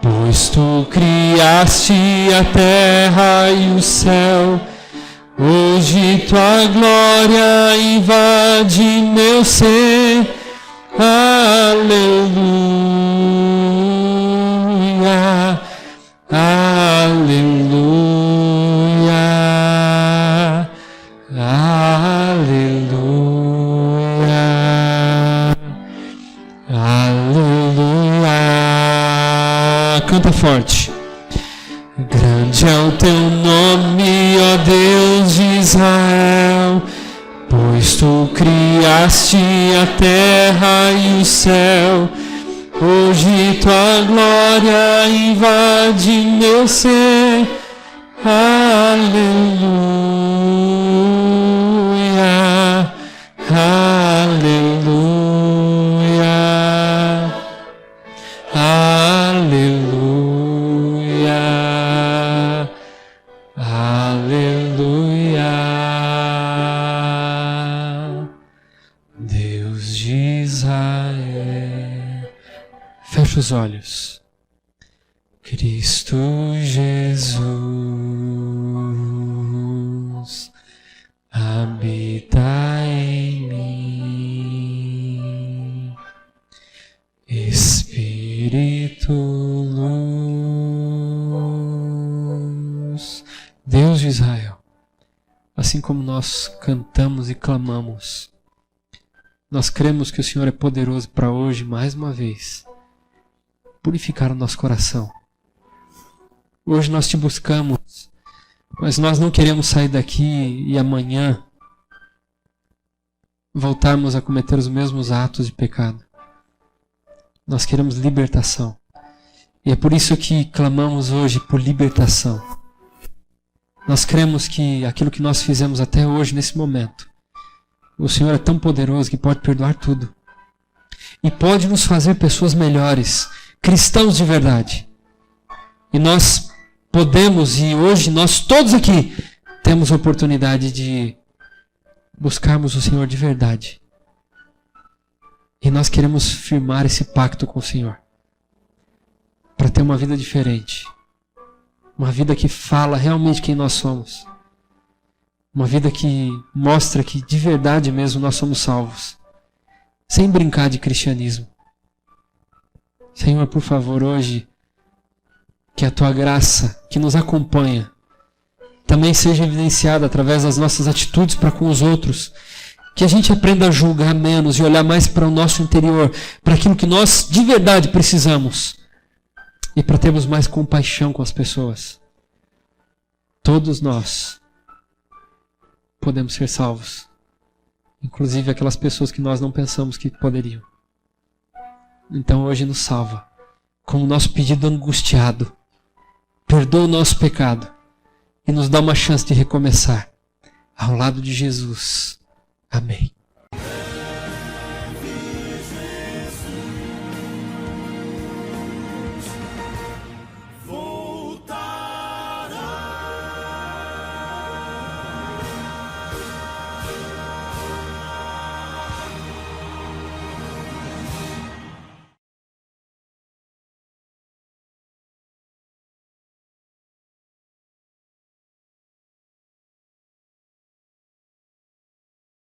pois tu criaste a terra e o céu. Hoje tua glória invade meu ser. Aleluia, aleluia, aleluia, aleluia. Canta forte. Grande é o teu nome, ó Deus de Israel, pois tu criaste a terra e o céu. Hoje tua glória invade meu ser. Aleluia, aleluia, aleluia, aleluia. Deus de Israel. Fecha os olhos. Cristo Jesus, habita em mim, Espírito luz. Deus de Israel, assim como nós cantamos e clamamos, nós cremos que o Senhor é poderoso para hoje, mais uma vez, purificar o nosso coração. Hoje nós te buscamos, mas nós não queremos sair daqui e amanhã voltarmos a cometer os mesmos atos de pecado. Nós queremos libertação. E é por isso que clamamos hoje por libertação. Nós cremos que aquilo que nós fizemos até hoje, nesse momento, o Senhor é tão poderoso que pode perdoar tudo. E pode nos fazer pessoas melhores, cristãos de verdade. E nós podemos, e hoje nós todos aqui temos a oportunidade de buscarmos o Senhor de verdade. E nós queremos firmar esse pacto com o Senhor para ter uma vida diferente. Uma vida que fala realmente quem nós somos. Uma vida que mostra que de verdade mesmo nós somos salvos. Sem brincar de cristianismo. Senhor, por favor, hoje, que a Tua graça que nos acompanha também seja evidenciada através das nossas atitudes para com os outros. Que a gente aprenda a julgar menos e olhar mais para o nosso interior, para aquilo que nós de verdade precisamos. E para termos mais compaixão com as pessoas. Todos nós podemos ser salvos. Inclusive aquelas pessoas que nós não pensamos que poderiam. Então hoje nos salva. Com o nosso pedido angustiado. Perdoa o nosso pecado. E nos dá uma chance de recomeçar. Ao lado de Jesus. Amém.